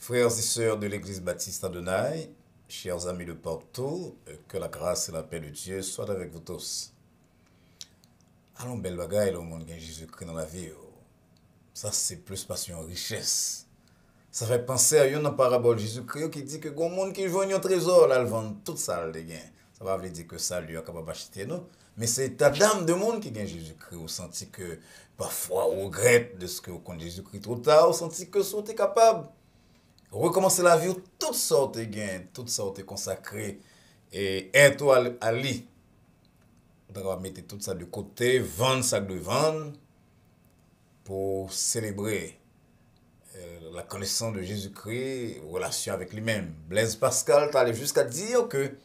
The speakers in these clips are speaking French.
Frères et sœurs de l'Église baptiste Adonai, chers amis de partout, que la grâce et la paix de Dieu soient avec vous tous. Allons, belle bagaille, le monde qui Jésus-Christ dans la vie. Ça, c'est plus passion richesse. Ça fait penser à une parabole Jésus-Christ qui dit que le monde qui joue un trésor, là, le vend tout ça, le gain. Ça va veut dire que ça, lui, est capable d'acheter, non? Mais c'est ta dame de monde qui gagne Jésus-Christ. Vous sentez que parfois, on regrette de ce que vous connaissez Jésus-Christ trop tard. Vous sentez que vous êtes capable recommencer la vie, toutes sortes de gains, toutes sortes consacrées et être à lui. On va mettre tout ça de côté, vendre ça de vendre pour célébrer la connaissance de Jésus-Christ, relation avec lui-même. Blaise Pascal allé jusqu'à dire que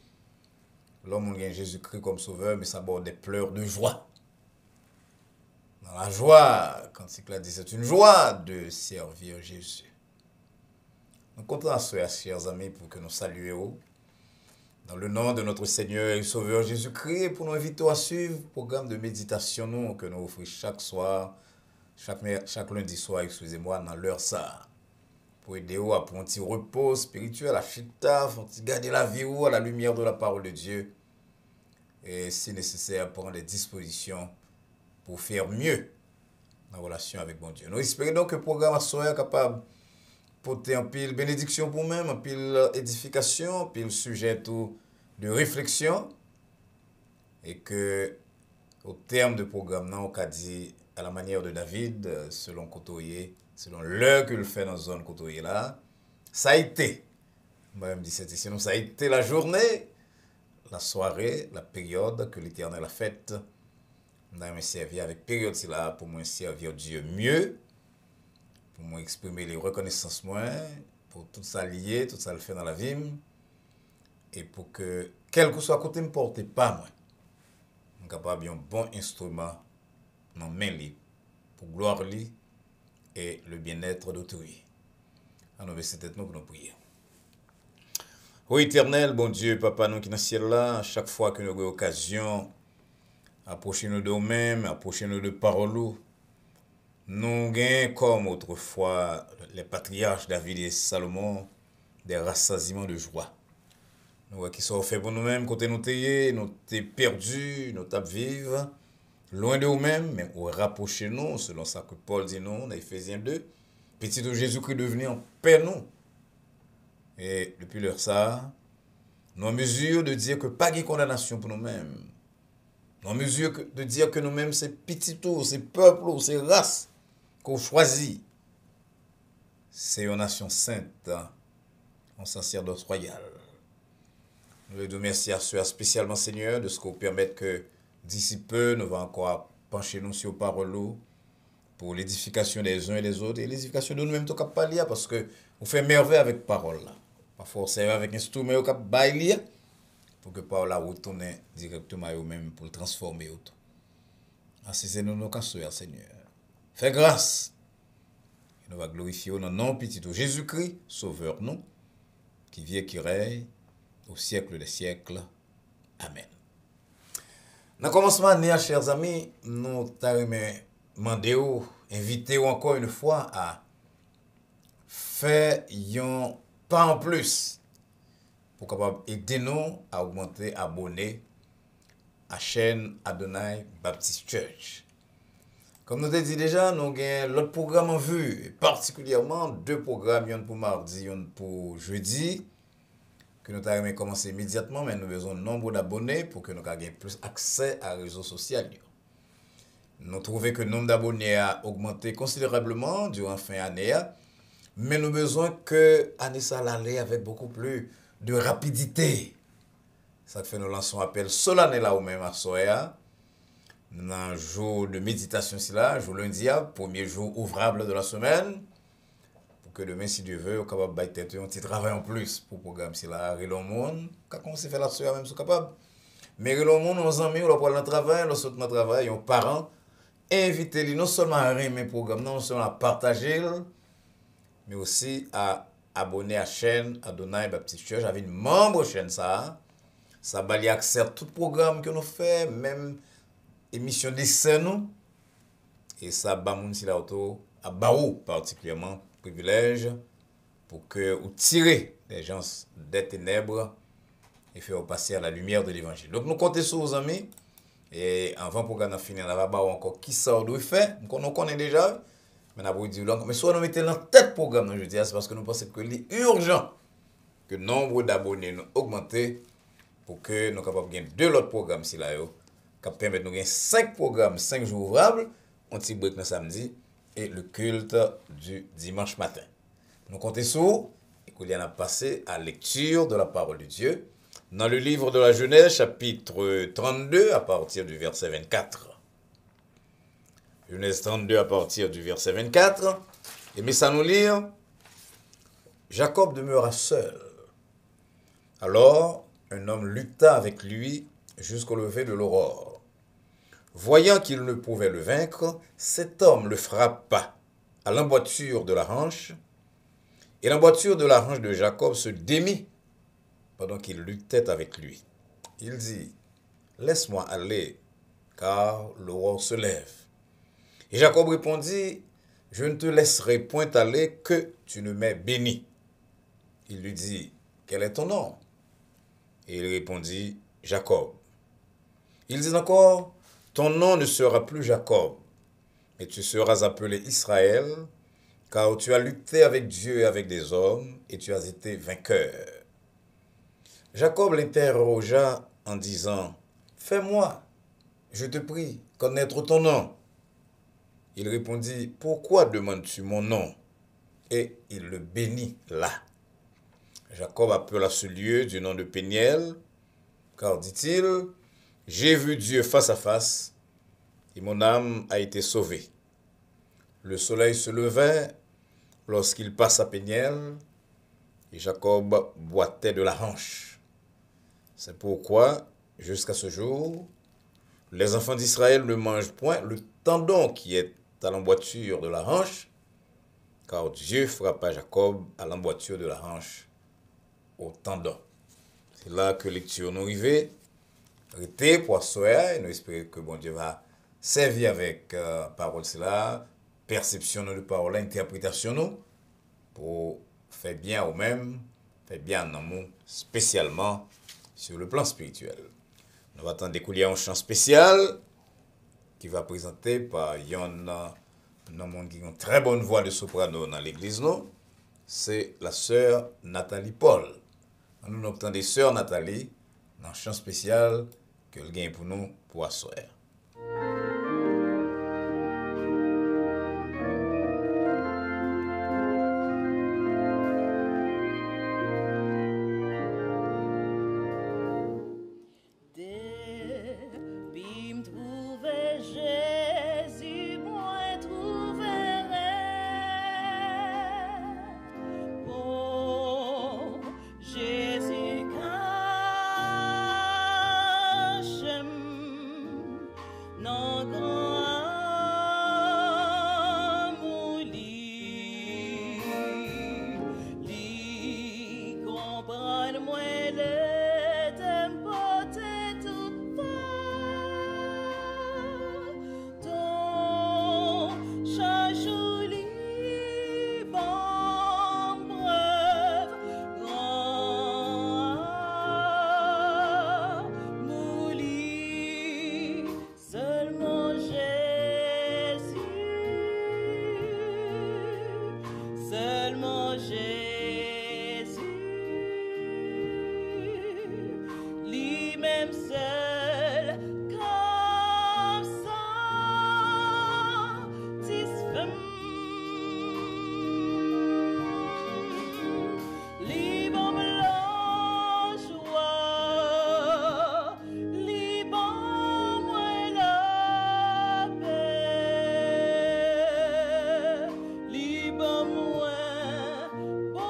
l'homme a Jésus-Christ comme sauveur, mais ça borde des pleurs de joie. Dans la joie, quand il a dit c'est une joie de servir Jésus. Nous comptons à ceux, chers amis, pour que nous saluions dans le nom de notre Seigneur et Sauveur Jésus-Christ, pour nous inviter à suivre le programme de méditation que nous offrons chaque soir, chaque lundi soir, excusez-moi, dans l'heure ça. Pour aider à prendre un petit repos spirituel, à chita, à garder la vie à la lumière de la parole de Dieu. Et si nécessaire, prendre des dispositions pour faire mieux en relation avec bon Dieu. Nous espérons donc que le programme soit capable porter un pile bénédiction pour nous-mêmes, un pile édification, un pile sujet tout de réflexion. Et que, au terme du programme, on a dit à la manière de David, selon Kotoye, selon l'heure qu'il fait dans la zone Kotoye là, ça a été, moi-même dit sinon ça a été la journée, la soirée, la période que l'Éternel a faite. On a servi avec période là pour moi servir Dieu mieux, pour moi exprimer les reconnaissances moi, pour tout ça lié, tout ça le fait dans la vie, et pour que, quel que soit côté me porte pas moi, on capable un bon instrument dans main libre pour gloire lui et le bien-être d'autrui. Alors, c'est peut-être nous pour nous prier. Oui, éternel, bon Dieu, Papa, nous qui dans le ciel là, à chaque fois que nous avons l'occasion approcher nous de nous-mêmes, approcher nous de parole, nous gagnons comme autrefois les patriarches David et Salomon des rassasiements de joie. Nous qui sont faits pour nous-mêmes, côté nous t'ayons, nous t'es perdus, nous t'as vivre loin de nous-mêmes, mais on rapprocher nous, selon ça que Paul dit nous, dans Ephésiens 2, petit de Jésus-Christ devenu en paix nous. Et depuis l'heure ça, nous en mesure de dire que pas de condamnation pour nous-mêmes. Nous en mesure de dire que nous-mêmes, c'est petit tout, c'est peuple, c'est race qu'on choisit. C'est une nation sainte, un sacerdoce royal. Nous les remercions à ceux spécialement, Seigneur, de ce qu'on permet que d'ici peu, nous allons encore pencher nous sur parole pour l'édification des uns et des autres et l'édification de nous-mêmes, tout cap pas lire parce que on fait merveille avec parole là. Pas forcément avec instrument au cap bailler pour que parole là retourne directement à eux-mêmes pour le transformer autre. Ainsi c'est nous nos Seigneur. Fais grâce. Et nous va glorifier dans nom petit de Jésus-Christ, sauveur nous, qui vit et qui règne au siècle des siècles. Amen. Dans le commencement d'année, chers amis, nous t'avons demandé, invité encore une fois à faire un pas en plus pour capable aider nous à augmenter abonnés à la chaîne Adonai Baptist Church. Comme nous avons dit déjà, nous avons l'autre programme en vue, et particulièrement deux programmes, un pour mardi, un pour jeudi, que nous avons commencé immédiatement, mais nous avons besoin de nombre d'abonnés pour que nous ayons plus accès à les réseaux sociaux. Nous trouvons que le nombre d'abonnés a augmenté considérablement durant la fin d'année, mais nous avons besoin que l'année ça allait avec beaucoup plus de rapidité. Ça fait nous lançons un appel solennel là ou même à Soya, dans le jour de méditation, jour lundi, premier jour ouvrable de la semaine, pour que demain, si Dieu veut, on capable de faire un petit travail en plus pour le programme. C'est là, Relon Monde, quand on s'est fait la soirée, même, c'est capable. Mais Relon Monde, nos amis, on va prendre le travail, on saute dans le travail, nos parents, invitez-les non seulement à aimer le programme, non seulement à partager, mais aussi à abonner à la chaîne Adonai Baptist Church, avec une membre chaîne ça va lui accès à tout programme que nous faisons, même émission d'essai nous, et ça va moun si la auto, à Baou particulièrement, privilège, pour que vous tirez les gens des ténèbres et faire passer à la lumière de l'évangile. Donc nous comptons sur vos amis. Et avant pour qu'on finisse, on va voir encore qui ça doit faire. Nous connaissons déjà. Mais on va dire mais soit nous mettons dans tête programme, je dis, c'est parce que nous pensons que c'est urgent que le nombre d'abonnés nous augmente pour que nous soyons capables de gagner 2 autres programmes si là, qui permettent de nous gagner 5 programmes, 5 jours ouvrables, un petit break le samedi et le culte du dimanche matin. Nous comptons sur et qu'il y en a passé à lecture de la parole de Dieu dans le livre de la Genèse, chapitre 32, à partir du verset 24. Genèse 32, à partir du verset 24. Et mais ça nous lire, Jacob demeura seul. Alors, un homme lutta avec lui jusqu'au lever de l'aurore. Voyant qu'il ne pouvait le vaincre, cet homme le frappa à l'emboîture de la hanche, et l'emboîture de la hanche de Jacob se démit pendant qu'il luttait avec lui. Il dit, « Laisse-moi aller, car l'aurore se lève. » Et Jacob répondit, « Je ne te laisserai point aller que tu ne m'aies béni. » Il lui dit, « Quel est ton nom? » Et il répondit, « Jacob. » Il dit encore, « Ton nom ne sera plus Jacob, mais tu seras appelé Israël, car tu as lutté avec Dieu et avec des hommes, et tu as été vainqueur. » Jacob l'interrogea en disant, « Fais-moi, je te prie, connaître ton nom. » Il répondit, « Pourquoi demandes-tu mon nom? » Et il le bénit là. Jacob appela ce lieu du nom de Péniel, car dit-il, « J'ai vu Dieu face à face, et mon âme a été sauvée. » Le soleil se levait lorsqu'il passa Péniel, et Jacob boitait de la hanche. C'est pourquoi, jusqu'à ce jour, les enfants d'Israël ne mangent point le tendon qui est à l'emboîture de la hanche, car Dieu frappa Jacob à l'emboîture de la hanche au tendon. C'est là que lecture nous arrivait. Restez pour soir et nous espérons que bon Dieu va servir avec parole cela, perception de parole, interprétation nous, pour faire bien au même, faire bien en amour, spécialement sur le plan spirituel. Nous attendons découler un chant spécial qui va présenter par Yon, un qui a une très bonne voix de soprano dans l'église, nous. C'est la sœur Nathalie Paul. Nous obtenons des sœurs Nathalie dans un chant spécial qu'elle gagne pour nous pour asseoir. Bon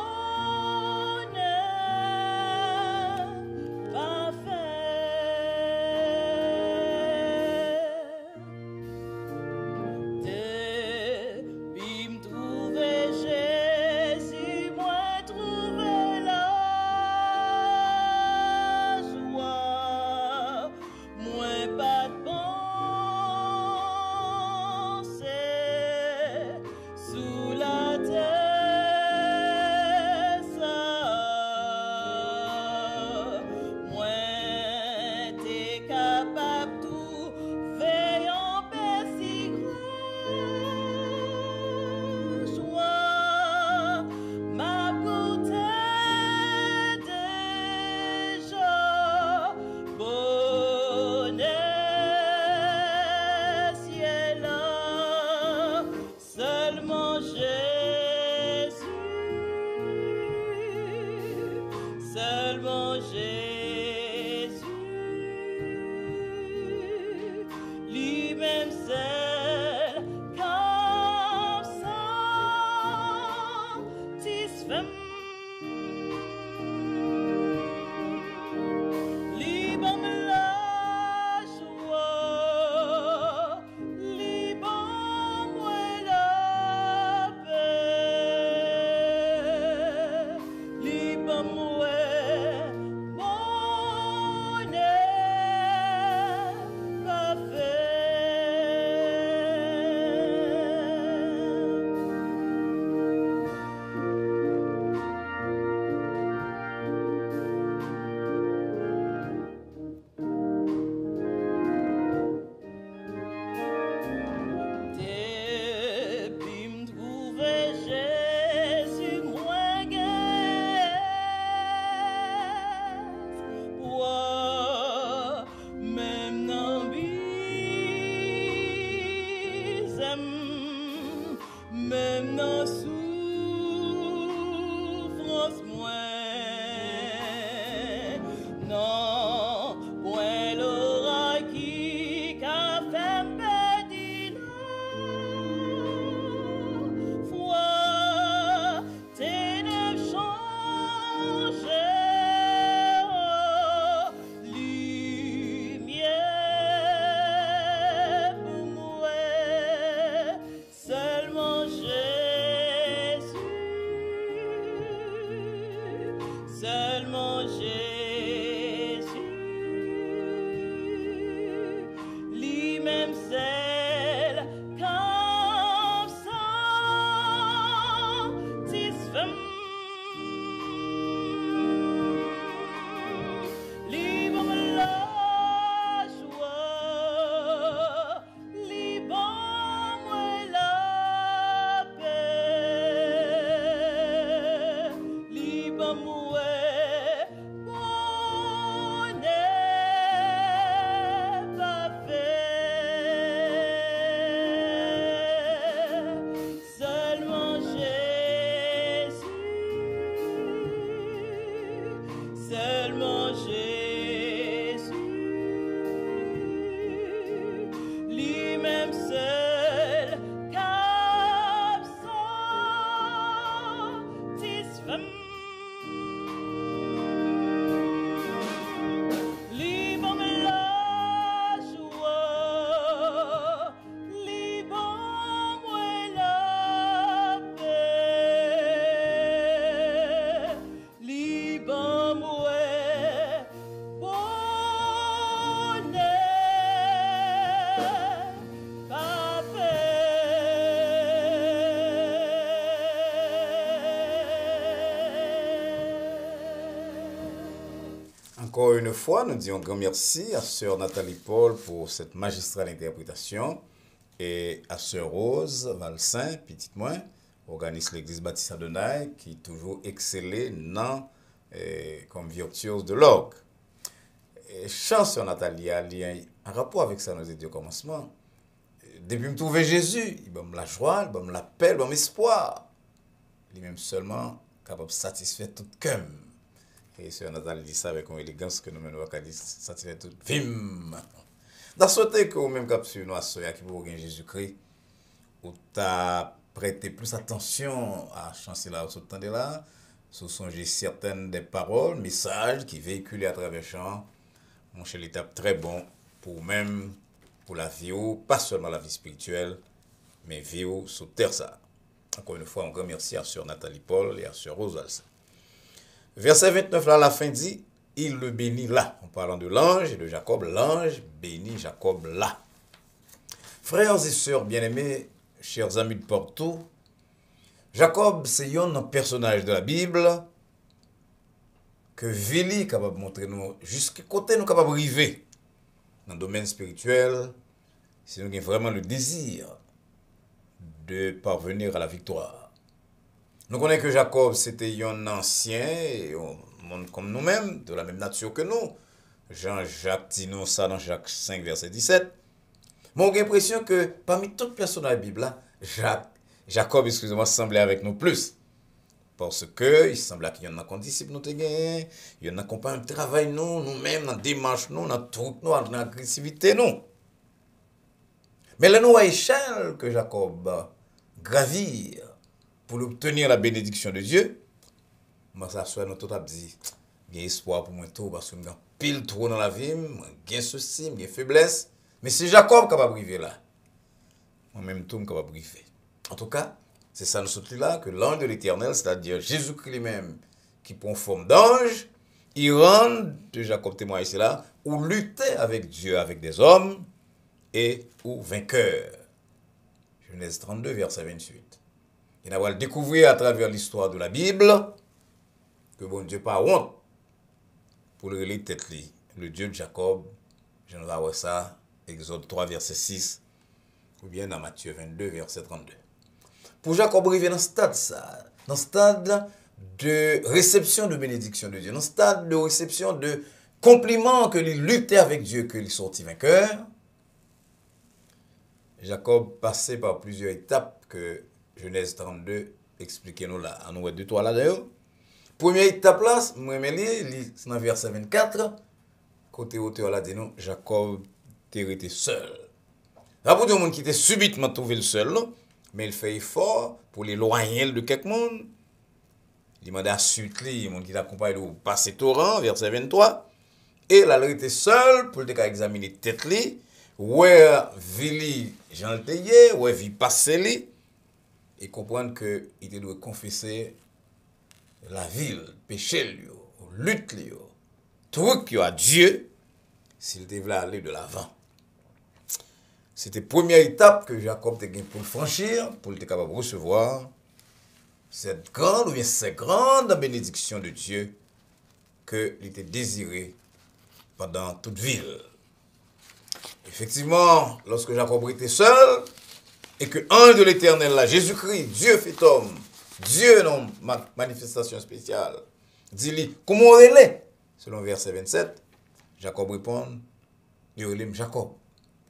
seulement Jésus, seulement Jésus, lui-même seul, car satisfait. Même dans souffrance moins, non, point l'aura qui qu'a fait perdre foi, tes neuf changeurs, lumière pour moi, seulement seulement Jésus, lui-même seul, comme satisfait. Libre la joie, libre moi la paix, libre moi. Seulement Jésus, lui-même seul, car satisfait. Libre la joie, libre moi la paix, libre moi. Encore une fois, nous disons grand merci à Sœur Nathalie Paul pour cette magistrale interprétation et à Sœur Rose Valsin, petite moins, organise l'Église Baptiste Adonai, qui toujours excellé dans comme virtuose de l'orgue. Chant Sœur Nathalie a un rapport avec ça, nous étions au commencement. Depuis me trouver Jésus, il m'a la joie, il m'a la paix, il m'a l'espoir. Lui-même seulement capable de satisfaire tout cœur. Et Sœur Nathalie dit ça avec une élégance que nous menons à dire satisfaire tout vim. Dans ce temps que vous-même cap sur nous, Sœur qui vous Jésus-Christ, ou t'as prêté plus attention à chanter là, au temps de là, sous songer certaines des paroles, messages qui véhiculent à travers chant. Mon cher, l'étape très bon pour même pour la vie, pas seulement la vie spirituelle, mais vie sur terre ça. Encore une fois, un grand merci à Sœur Nathalie Paul et à Sœur Rose Valsin. Verset 29, là, la fin dit, il le bénit là. En parlant de l'ange et de Jacob, l'ange bénit Jacob là. Frères et sœurs bien-aimés, chers amis de Porto, Jacob, c'est un personnage de la Bible que Vili est capable de montrer nous jusqu'à côté nous capable de arriver dans le domaine spirituel si nous avons vraiment le désir de parvenir à la victoire. Nous connaissons que Jacob, c'était un ancien, un monde comme nous-mêmes, de la même nature que nous. Jean-Jacques dit nous ça dans Jacques 5, verset 17. Mais on a l'impression que parmi toutes les personnes de la Bible, Jacob, excusez-moi, semblait avec nous plus. Parce que il semblait qu'il y en a qu'on disciple nous te gagné, il y en a qu'on pas un travail nous-mêmes, dans la démarche nous, dans tout nous, dans l'agressivité nous. Mais là nous à échelle que Jacob gravir pour obtenir la bénédiction de Dieu, moi ça soit nous tout a dit, j'ai espoir pour moi tout parce que j'ai pile trop dans la vie, j'ai ceci, j'ai faiblesse, mais c'est Jacob qui va arriver là. Moi-même tout capable arriver. En tout cas, c'est ça nous sommes là que l'ange de l'Éternel, c'est-à-dire Jésus-Christ lui-même, qui prend forme d'ange, il rend de Jacob témoin ici là, ou lutter avec Dieu, avec des hommes, et ou vainqueur. Genèse 32, verset 28. Et on va le découvrir à travers l'histoire de la Bible, que bon Dieu pas honte pour le relais tête le Dieu de Jacob. Je ne vais voir ça, Exode 3, verset 6, ou bien dans Matthieu 22, verset 32. Pour Jacob arriver dans ce stade, ça, dans ce stade de réception de bénédiction de Dieu, dans ce stade de réception de compliments que il luttait avec Dieu, qu'il sortit vainqueur, Jacob passait par plusieurs étapes que Genèse 32 expliquait nous là. On a deux, trois là d'ailleurs. Première étape là, moi c'est dans verset 24, côté auteur là dit nous, Jacob était seul. Là pour des gens qui étaient subitement trouvé le seul, mais il fait effort pour l'éloigner de quelque monde. Il demande à suite les gens qui l'accompagnent de passer torrent, verset 23. Et là, il était seul pour examiner tête li, ouais vili Jean le Teye, ouais vi passer li, et comprendre que il doit confesser la ville, péché lui, lutte lui, truc à Dieu, s'il devait aller de l'avant. C'était la première étape que Jacob était pour franchir, pour être capable de recevoir cette grande ou bien cette grande bénédiction de Dieu qu'il était désiré pendant toute ville. Effectivement, lorsque Jacob était seul, et que l'ange de l'Éternel, là, Jésus-Christ, Dieu fait homme, Dieu non manifestation spéciale, dit-lui, comment on est? Selon verset 27, Jacob répond, Yorim Jacob.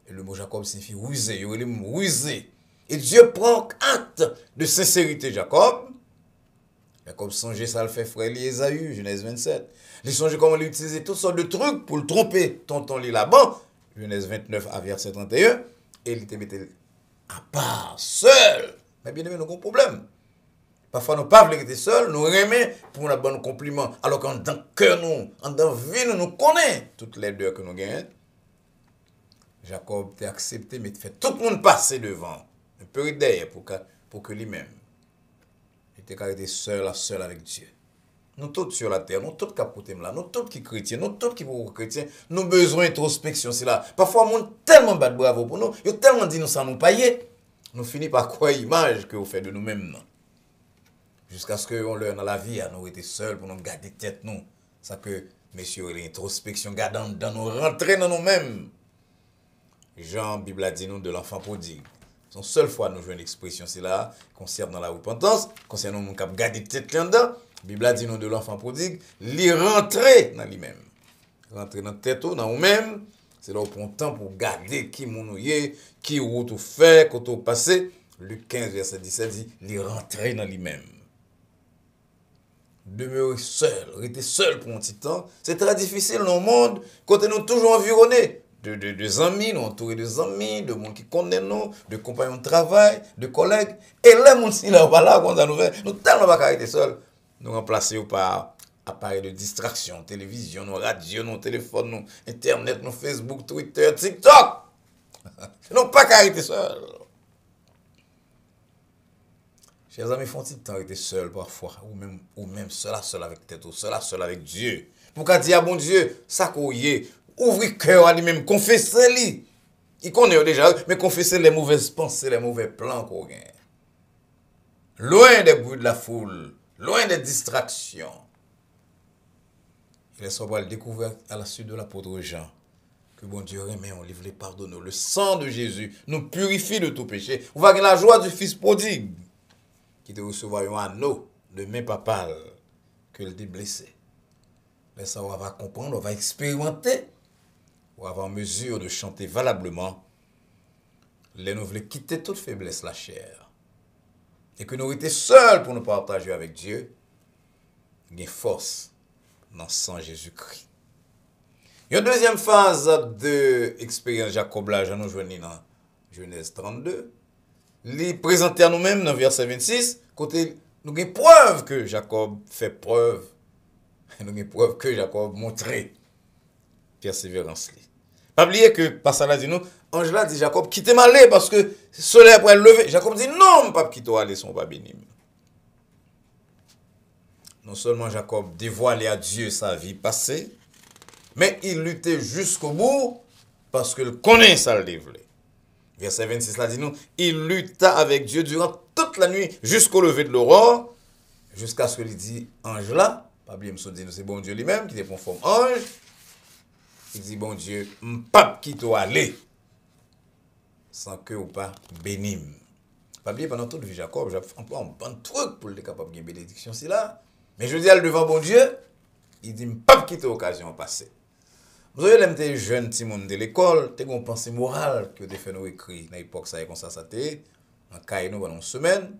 Et le mot Jacob signifie rusé, Yorim rusé. Et Dieu prend acte de sincérité Jacob. Jacob songeait ça le fait frère Ésaü, Genèse 27. Il songeait comment il utilisait toutes sortes de trucs pour le tromper, tonton lui là-bas, Genèse 29 à verset 31. Et il était mis à part, seul. Mais bien aimé, nous avons un problème. Parfois, nous ne pouvons pas être seuls, nous remet pour un bon compliment. Alors qu'en dans le cœur, nous, en dans la vie, nous connaissons toutes les deux que nous gagnons. Jacob t'a accepté, mais il fait tout le monde passer devant. Un peu derrière pour que lui-même. Il était seul avec Dieu. Nous tous sur la terre, nous tous qui là, nous tous qui chrétiens, nous tous qui pour chrétiens, nous avons besoin d'introspection. C'est là. Parfois, on tellement bat bravo pour nous, ils tellement dit nous ça nous payer. Nous finissons par quoi image que vous faites de nous-mêmes. Jusqu'à ce qu'on leur dans la vie, à nous être seuls pour nous garder tête nous. Ça que, messieurs, l'introspection, gardant dans nous, rentrer dans nous-mêmes. Jean, Bible a dit nous de l'enfant prodigue. C'est la seule fois nous jouons une expression, c'est là, concernant la repentance, concernant nous qui garder tête là-dedans. Bible a dit nous de l'enfant prodigue, l'y rentrer dans lui-même. Rentrer dans tête dans nous-mêmes, c'est là où on prend temps pour garder qui nous est, qui route ou fait, quand on passe. Luc 15, verset 17 dit, l'y rentrer dans lui-même. Demeurer seul, rester seul pour un petit temps, c'est très difficile dans le monde, quand nous toujours environnés de amis, nous entourés de amis, de monde qui connaît nous, de compagnons de travail, de collègues. Et là, mon si là, voilà, quand ça nous fait, nous tellement pas arrêter seul, nous remplacer par appareils de distraction, télévision, nos radios, nos téléphones, nos internet, nos Facebook, Twitter, TikTok. Nous pas arrêter seul. Chers amis, font-ils temps arrêter seul parfois, ou même seul avec tête, ou seul avec Dieu. Pour qu'à dire, bon Dieu, ça qu'on y est, ouvrez cœur à lui-même, confessez-lui. Il connaît déjà, mais confessez les mauvaises pensées, les mauvais plans qu'on a. Loin des bruits de la foule, loin des distractions. Il est soit le découvert à la suite de l'apôtre Jean. Que bon Dieu remet, on livre les pardonne. Le sang de Jésus nous purifie de tout péché. Vous voyez la joie du fils prodigue qui te recevoir un anneau de main papale que le blessé. Mais ça, on va comprendre, on va expérimenter, on va avoir mesure de chanter valablement. Les nous voulons quitter toute faiblesse la chair et que nous étions seuls pour nous partager avec Dieu, il y a force dans le sang Jésus-Christ. Il y a une deuxième phase de l'expérience Jacob là, nous joignons dans Genèse 32. Il présente à nous-mêmes dans verset 26, côté nous avons preuve que Jacob fait preuve, nous avons preuve que Jacob montrait persévérance. Pas oublier que par ça là dit nous, Angela dit Jacob quittez m'aller parce que le soleil pourrait lever. Jacob dit non, pas quitter aller son pas béni. Non seulement Jacob dévoilait à Dieu sa vie passée, mais il luttait jusqu'au bout parce qu'il connaît ça le développer. Verset 26 là dit nous, il lutta avec Dieu durant toute la nuit jusqu'au lever de l'aurore, jusqu'à ce qu'il dit ange là, pas oublier me dit c'est bon Dieu lui-même qui est conforme ange. Il dit bon Dieu, m'pap qui toi aller sans que ou pas bénim. Pas oublier pendant toute vie Jacob, j'ai employé un bon truc pour être capable de gagner bénédiction si là, mais je dis à devant bon Dieu, il dit m'pap quitter l'occasion passée. Vous avez l'aimé jeune petit monde de l'école, t'es une pensée morale que des fait nous écrit dans l'époque ça et comme ça t'est en cahier nous pendant une semaine.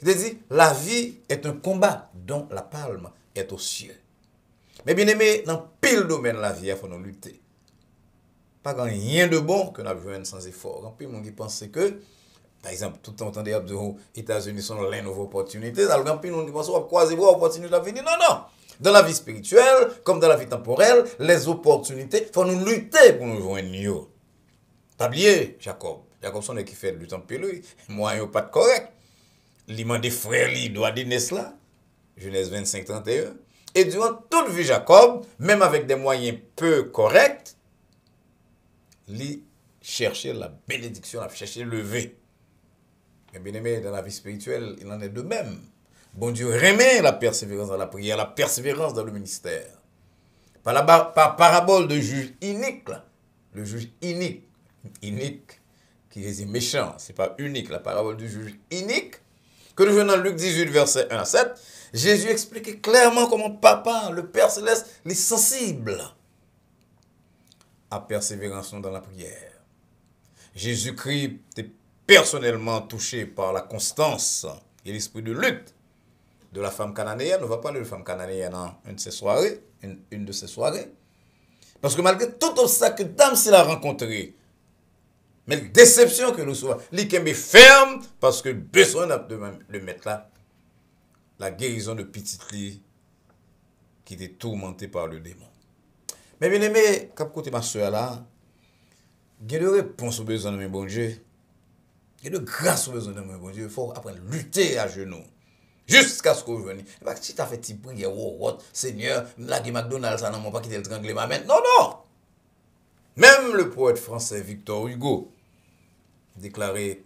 Il te dit la vie est un combat dont la palme est au ciel. Mais bien aimé, dans pile domaine la vie, il faut nous lutter. Pas grand rien de bon que nous avons sans effort. En plus, on pense que, par exemple, tout le temps, entendez aux États-Unis sont les nouvelles opportunités. Alors, en plus, on pense qu'on va croiser vos opportunités à venir. Non, non. Dans la vie spirituelle, comme dans la vie temporelle, les opportunités, il faut nous lutter pour nous joindre. T'as oublié, Jacob. Jacob, son qui fait du temps pour lui. Moi, il n'y a pas de correct. Il m'a des frères, il doit dire cela. Genèse 25, 31. Et durant toute vie Jacob, même avec des moyens peu corrects, il cherchait la bénédiction, il cherchait le lever. Mais bien aimé, dans la vie spirituelle, il en est de même. Bon Dieu remet la persévérance dans la prière, la persévérance dans le ministère. Par parabole de juge unique, là, le juge unique qui est méchant, c'est pas unique, la parabole du juge unique, que nous venons dans Luc 18, verset 1 à 7, Jésus expliquait clairement comment papa, le Père Céleste, est sensible à persévérance dans la prière. Jésus-Christ était personnellement touché par la constance et l'esprit de lutte de la femme cananéenne. On va parler de femme cananéenne dans une de ces soirées. Parce que malgré tout obstacle que dame s'il a rencontré, mais la déception que nous soyons, il est ferme parce que besoin de mettre là la guérison de petite lit qui était tourmentée par le démon. Mais bien aimé, quand côté ma soeur là, il y a de réponses aux besoins de mon bon Dieu. Il y a de grâce aux besoins de mon bon Dieu. Il faut apprendre à lutter à genoux. Jusqu'à ce qu'on vienne. Si tu as fait petit prière, Seigneur, la McDonald's, ça n'a pas quitté le triangle ma main. Non, non. Même le poète français Victor Hugo déclarait,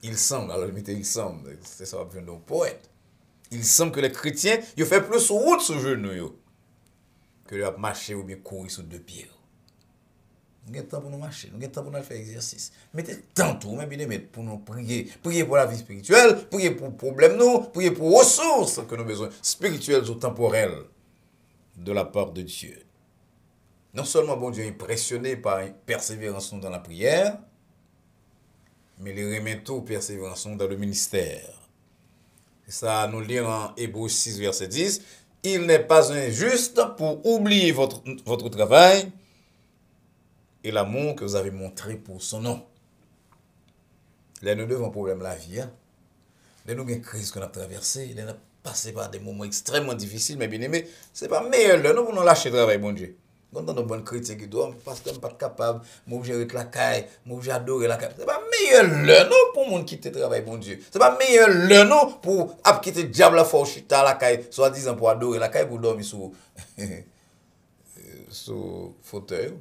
il semble, alors il semble, c'est ça, un poète. Il semble que les chrétiens, ils font plus route sur genoux que de marcher ou bien courir sur deux pieds. Nous avons temps pour nous marcher, nous avons temps pour nous faire exercice. Mettez tant tout, mais bien mettre pour nous prier. Prier pour la vie spirituelle, prier pour problèmes nous, prier pour ressources que nous avons besoin, spirituelles ou temporelles, de la part de Dieu. Non seulement bon Dieu est impressionné par une persévérance dans la prière, mais les remet tout persévérance dans le ministère. Ça, nous lire en Hébreux 6, verset 10. Il n'est pas injuste pour oublier votre travail et l'amour que vous avez montré pour son nom. Là, nous devons problème la vie. Là, nous avons une crise qu'on a traversée. Là, nous avons passé par des moments extrêmement difficiles, mais bien aimé, ce n'est pas meilleur. Là, nous voulons lâcher le travail, bon Dieu. Quand on a une bonne critique qui doit, parce que je ne suis pas capable, moi j'ai la caille, moi j'ai adoré la caille. Ce n'est pas meilleur là, non, pour mon quitter le travail, bon Dieu. Ce n'est pas meilleur là, non, pour quitter le diable la force, chita la caille, soi-disant pour adorer la caille, pour dormir sur fauteuil.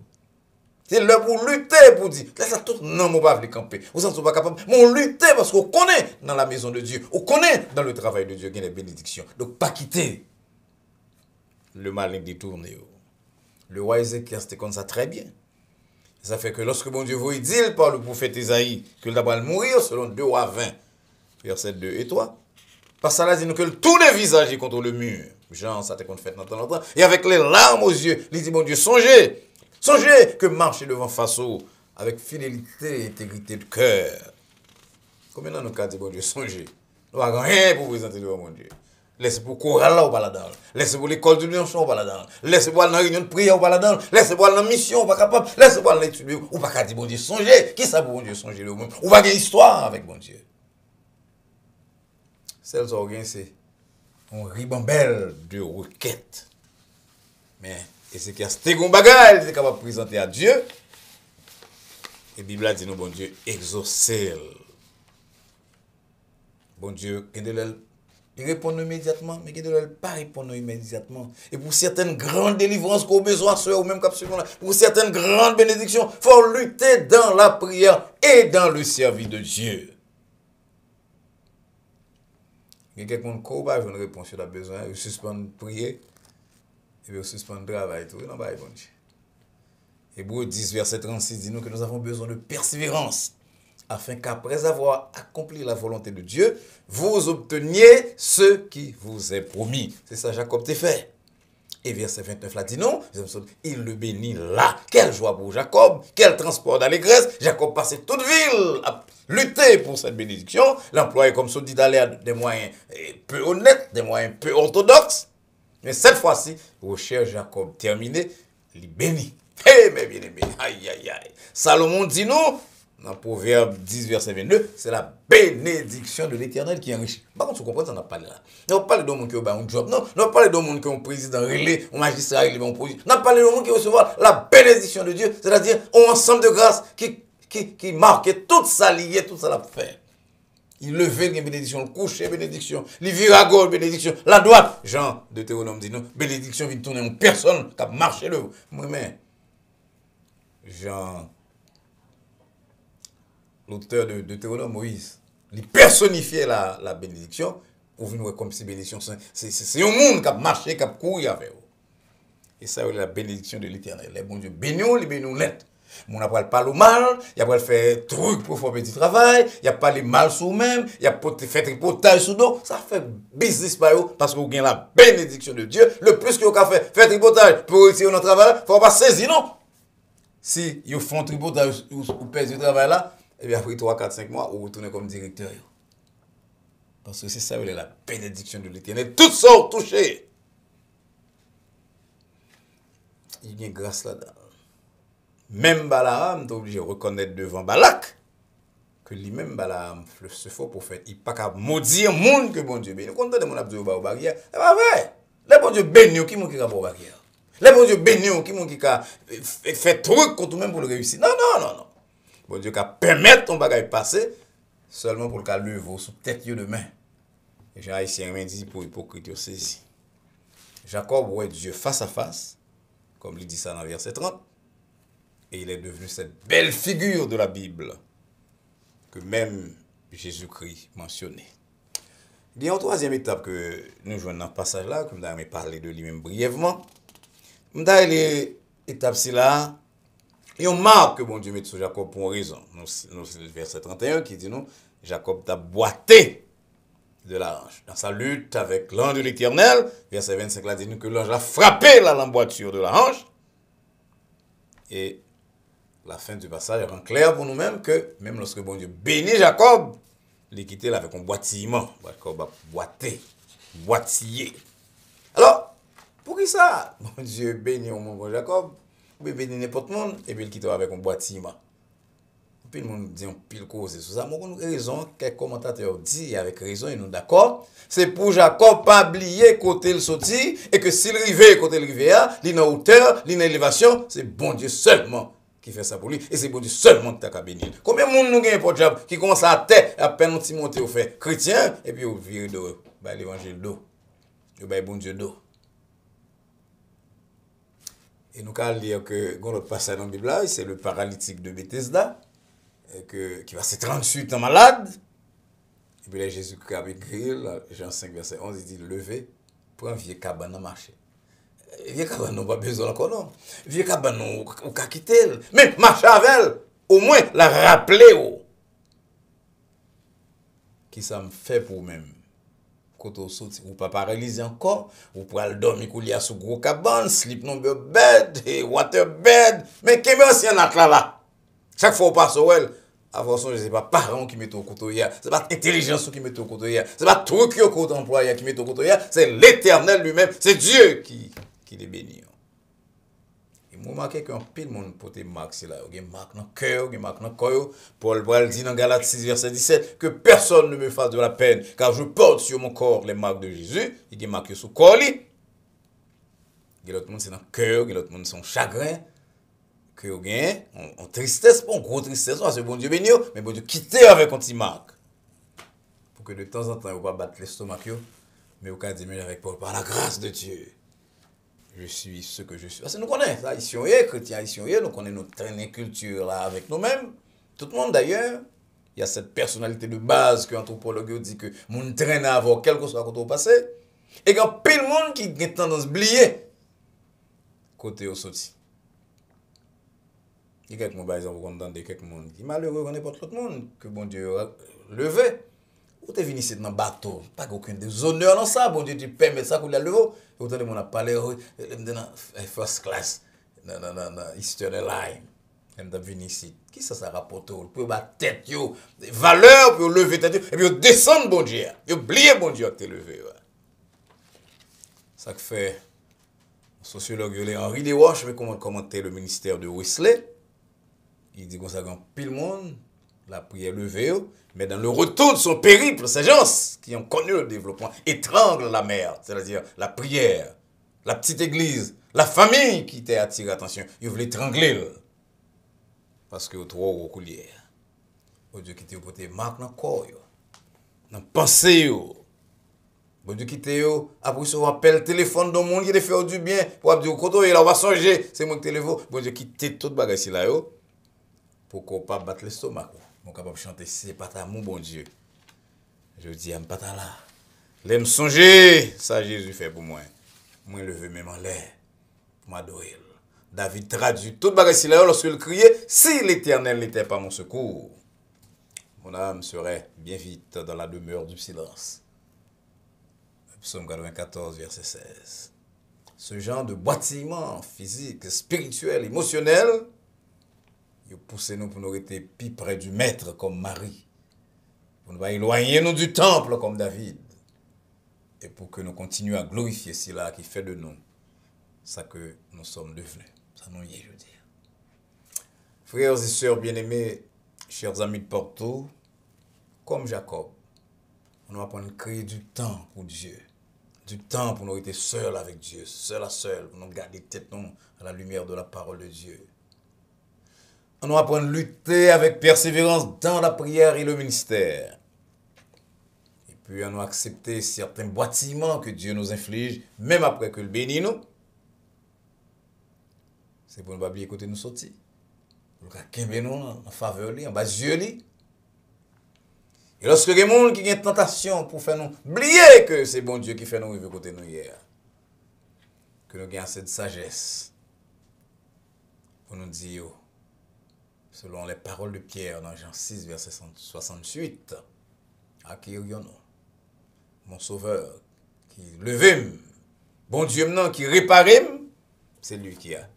C'est là pour lutter, pour dire, là, ça tout, non, mon pas camper. Vous n'êtes pas capable, mais on lutte parce qu'on connaît dans la maison de Dieu, on connaît dans le travail de Dieu qu'il y a des bénédictions. Donc, pas quitter le malin détourné. Le roi Ézéchias c'était comme ça très bien. Ça fait que lorsque bon Dieu vous dit par le prophète Isaïe que il va mourir selon 2 Rois 20, verset 2 et 3. Parce que ça là dit que tous les visages contre le mur. Jean, ça t'est qu'on fait dans temps. Et avec les larmes aux yeux, il dit bon Dieu, songez que marcher devant Faso avec fidélité et intégrité de cœur. Combien dans nos cas dit bon Dieu, songez. On va rien pour présenter devant mon Dieu. Laissez pour chorale là ou pas là-dedans. Laissez pour l'école du Lion ou pas là-dedans. Laissez pour la réunion de prière ou pas là-dedans. Laissez pour la mission ou pas capable. Laissez pour l'étude ou pas dire bon Dieu songer. Qui ça pour bon Dieu songer le monde? Ou pas une histoire avec bon Dieu. Celles organes c'est un ribambelle de requêtes. Mais et c'est qu'il y a ce qu'on bagaille, c'est capable de présenter à Dieu. Et la Bible a dit nous bon Dieu exaucer. Bon Dieu, il répond immédiatement, mais il ne pas répondre immédiatement. Et pour certaines grandes délivrances qu'on a besoin, ou même pour certaines grandes bénédictions, il faut lutter dans la prière et dans le service de Dieu. Il y a quelqu'un qui a une réponse sur la besoin, il suspend de prier, et il suspend de travail, tout, il n'a pas bon Dieu. Hébreux 10, verset 36 dit nous que nous avons besoin de persévérance, afin qu'après avoir accompli la volonté de Dieu, vous obteniez ce qui vous est promis. C'est ça Jacob t'a fait. Et verset 29 là dit non, il le bénit là. Quelle joie pour Jacob, quel transport d'allégresse. Jacob passait toute ville à lutter pour cette bénédiction. L'employé comme ça dit d'aller à des moyens peu honnêtes, des moyens peu orthodoxes. Mais cette fois-ci, recherche Jacob terminée, il bénit. Eh mais bien aimé, aïe aïe aïe. Salomon dit non. Dans Proverbe 10, verset 22, c'est la bénédiction de l'Éternel qui enrichit. Par contre, vous comprenez, on n'a pas là. On n'a pas de monde qui a un job. Non, on n'a pas de monde qui est un président relais, un magistrat relais, un président. On n'a pas de monde qui recevoir la bénédiction de Dieu, c'est-à-dire un ensemble de grâces qui marque toute ça lié, tout ça l'a fait. Il levait une bénédiction, le coucher, bénédiction, le virago, bénédiction, la droite. Jean de Théronome dit non, bénédiction vient tourner en personne qui a marché le. Moi-même, Jean. L'auteur de Deutéronome, Moïse, il personnifiait la bénédiction pour venir comme si bénédiction, c'est un monde qui a marché, qui a couru avec eux. Et ça, c'est la bénédiction de l'Éternel. Les bons Dieu bénissent, les bénissent net. Mon après parle mal, il a faire truc pour faire petit travail, il a parlé mal sur même, il a fait tripotage sur nous, ça fait business par eux parce que vous avez la bénédiction de Dieu. Le plus que vous avez fait tripotage pour réussir notre travail, il ne faut pas saisir, non? Si vous font tripotage ou perdez le travail là, et bien après 3, 4, 5 mois, vous retournez comme directeur. Parce que c'est ça, la bénédiction de l'Éternel. Toutes sont touchées. Il y a une grâce là-dedans. Même Balaam, tu es obligé de reconnaître devant Balak que lui-même, Balaam, se faut prophète. Il n'est pas capable de maudire le monde que bon Dieu bénit. Quand on a mon abdou au barrière, c'est pas vrai. Les bon Dieu bénit, qui est qui a au barrière. Les bon Dieu bénit, qui a fait truc contre même pour le réussir. Non, non, non, non. Bon Dieu qui permettre ton bagage passer seulement pour le cas lever sous tête de main. Et Jean Haïtien dit pour hypocrite saisi. Jacob voit Dieu face à face, comme il dit ça dans le verset 30, et il est devenu cette belle figure de la Bible que même Jésus-Christ mentionnait. Il y a une troisième étape que nous jouons dans ce passage-là, comme nous avons parlé de lui-même brièvement. Nous avons l'étape là. Et on marque que bon Dieu met sur Jacob pour une raison. Nous, c'est le verset 31 qui dit nous, Jacob t'a boité de la hanche. Dans sa lutte avec l'ange de l'Éternel, verset 25 là dit nous que l'ange a frappé la lamboiture de la hanche. Et la fin du passage rend clair pour nous-mêmes que même lorsque bon Dieu bénit Jacob, il quitté avec un boitillement. Jacob a boité, boitillé. Alors, pour qui ça? Bon Dieu bénit au monde Jacob. Vous bénir n'importe monde et puis il quitte avec un boitillement. Puis le monde dit un pile cause sur ça. Moi, on a raison, quelques commentateurs disent avec raison, et nous d'accord. C'est pour Jacob pas oublier côté le sorti et que s'il rive côté le rivière, il a hauteur, il a élévation, c'est bon Dieu seulement qui fait ça pour lui et c'est bon Dieu seulement qui t'a bénir. Combien de monde nous gagne pour job qui commence à terre à peine un petit monter au fait chrétien et puis au virer de l'évangile d'eau. Le bon Dieu d'eau. Et nous allons lire que dans notre passage dans la Bible, c'est le paralytique de Bethesda, qui va se 38 ans malade. Et puis là, Jésus-Christ a écrit, Jean 5, verset 11, il dit, levez, prends un vieux cabane à marcher. Vieux cabane, n'a pas besoin encore, non. Vieux cabane, on va quitter. Mais marcher avec elle, au moins, la rappeler. Qui ça me fait pour même. Quand on saute, ou pas paralyser encore, ou pour aller dormir couler sous gros cabane, sleep number bed, water bed, mais qu'est-ce qu'il y a là? Chaque fois on passe au well, Avant ça, c'est pas parents qui mettent au couteau hier, c'est pas intelligence qui met au couteau hier, c'est pas truc qui au couteau employé qui met au couteau hier, c'est l'Éternel lui-même, c'est Dieu qui les bénit. Et moi remarqué qu'un pile monde porte marque c'est là, il y a marque dans cœur, il y a marque dans corps. Paul dit dans Galates 6 verset 17 que personne ne me fasse de la peine car je porte sur mon corps les marques de Jésus, il y a marqué sur corps lui. Il y a l'autre monde c'est dans cœur, il y a l'autre monde c'est chagrin. Que vous gagnez, en tristesse, pas en gros tristesse, c'est bon Dieu béni, mais bon Dieu quitter avec un petit marque. Pour que de temps en temps, vous ne pas battre l'estomac, mais vous pouvez dire avec Paul, par la grâce de Dieu, je suis ce que je suis. Parce que nous connaissons, ça, ici, chrétiens, ici, nous connaissons notre culture là avec nous-mêmes. Tout le monde d'ailleurs, il y a cette personnalité de base que l'anthropologue dit que mon traîne à avoir, quel que soit le passé, et qu'il y a pile de monde qui a tendance à oublier côté au sorti. Il y a quelques par exemple, vous entendez quelques monde qui malheureux qu'on n'importe l'autre monde, que bon Dieu a levé. Ou t'es venu ici dans le bateau, pas aucun déshonneur dans ça, bon Dieu tu permets ça pour la lever. Et vous entendez, on a parlé dans first class, dans Eastern Airlines. Elle est venu ici. Qui ça rapporte? Pour battre tête, valeur, pour lever tête, et puis descendre bon Dieu. Et oublier bon Dieu que tu levé. Ça fait, sociologue Henri Desroches, mais comment commenter le ministère de Wesley. Il dit qu'on s'agit pile monde, la prière levée, mais dans le retour de son périple, ces gens qui ont connu le développement étranglent la mer, c'est-à-dire la prière, la petite église, la famille qui t'a attiré l'attention, ils voulaient étrangler. Parce que vous trop gros coulier. Bon Dieu qui t'a porté marque dans le corps, dans la pensée. Bon Dieu qui t'a après ce appel téléphone dans le monde qui t'a fait du bien, pour dire quand il va changer, c'est mon téléphone. Bon Dieu qui t'a tout bagage ici là. Pour qu'on ne pas battre l'estomac. Pour qu'on capable chanter c'est pas ta mon bon Dieu. Je dis à pas ta là. L'aime songer, ça Jésus fait pour moi. Moi lever même en l'air pour m'adorer. David traduit toute bagage là lorsqu'il criait si l'Éternel n'était pas mon secours. Mon âme serait bien vite dans la demeure du silence. Psaume 94 verset 16. Ce genre de bâtiment physique, spirituel, émotionnel il pousse nous pour nous être plus près du maître comme Marie. Pour nous éloigner nous du temple comme David. Et pour que nous continuions à glorifier cela qui fait de nous ça que nous sommes devenus. Ça nous y est, je veux dire. Frères et sœurs bien-aimés, chers amis de Porto, comme Jacob, on va apprendre à créer du temps pour Dieu. Du temps pour nous être seuls avec Dieu, seul à seul, pour nous garder tête nous à la lumière de la parole de Dieu. On doit apprendre à lutter avec persévérance dans la prière et le ministère. Et puis, on doit accepter certains bâtiments que Dieu nous inflige, même après que le bénit nous. C'est pour ne pas oublier côté nous sortir. Pour que nous en faveur, en bas des yeux. Et lorsque il y a des gens qui ont une tentation pour faire nous oublier que c'est bon Dieu qui fait nous vivre côté nous hier, que nous ayons cette sagesse pour nous dire, selon les paroles de Pierre dans Jean 6, verset 68, à qui nous, mon sauveur, qui levait, bon Dieu maintenant qui répare, c'est lui qui a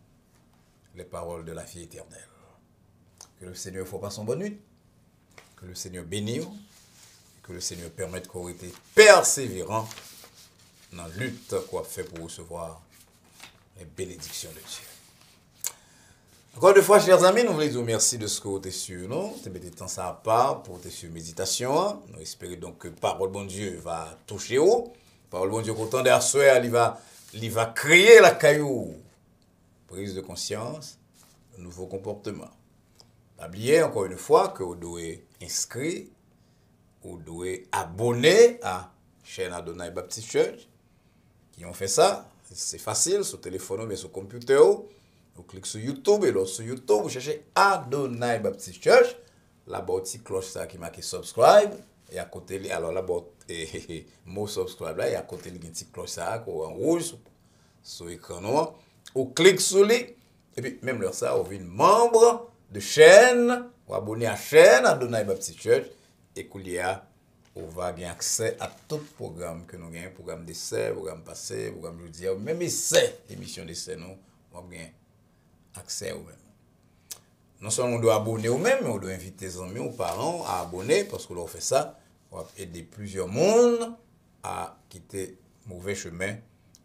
les paroles de la vie éternelle. Que le Seigneur fasse pas son bonne nuit, que le Seigneur bénisse, que le Seigneur permette qu'on ait été persévérant dans la lutte qu'on fait pour recevoir les bénédictions de Dieu. Encore une fois, chers amis, nous voulons vous remercier de ce que vous êtes sur nous. Vous mettez temps ça à part pour être sur méditation. Nous espérons donc que parole bon Dieu va toucher vous. Parole bon Dieu, qu'autant d'assoir, il va créer la caillou. Prise de conscience, un nouveau comportement. Oubliez encore une fois que vous devez inscrire, vous devez abonner à la chaîne Adonai Baptist Church. Qui ont fait ça, c'est facile, sur téléphone ou sur computer. Vous cliquez sur YouTube et là sur YouTube, vous cherchez Adonai Baptist Church. Là-bas, petite cloche ça qui marque subscribe. Et à côté, alors là-bas, mot subscribe là, et à côté, il y a une petite cloche ça en rouge sur l'écran noir. Vous cliquez sur lui, et puis même là, ça, vous êtes membre de chaîne, vous abonnez à la chaîne Adonai Baptist Church, et vous va avoir accès à tout programme que nous avons, programme d'essai, programme passé, programme jeudi, même essai, émission d'essai, nous avons accès au même. non seulement on doit abonner nous-mêmes, mais on doit inviter les amis, aux parents à abonner, parce que l'on fait ça, on va aider plusieurs mondes à quitter le mauvais chemin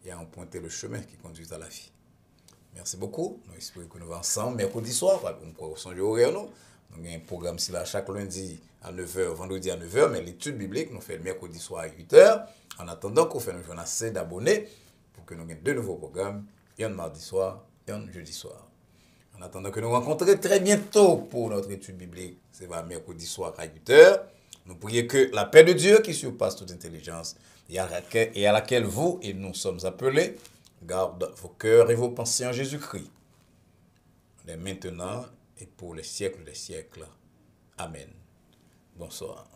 et à emprunter le chemin qui conduit à la vie. Merci beaucoup. Nous espérons que nous allons ensemble mercredi soir. On croit au songe horaire. Nous avons un programme ici là chaque lundi à 9h, vendredi à 9h, mais l'étude biblique nous fait le mercredi soir à 8h. En attendant qu'on fait nous assez d'abonnés pour que nous ayons deux nouveaux programmes, un mardi soir et un jeudi soir. En attendant que nous rencontrions très bientôt pour notre étude biblique, c'est mercredi soir à 8h. Nous prions que la paix de Dieu qui surpasse toute intelligence et à laquelle vous et nous sommes appelés, garde vos cœurs et vos pensées en Jésus-Christ, dès maintenant et pour les siècles des siècles. Amen. Bonsoir.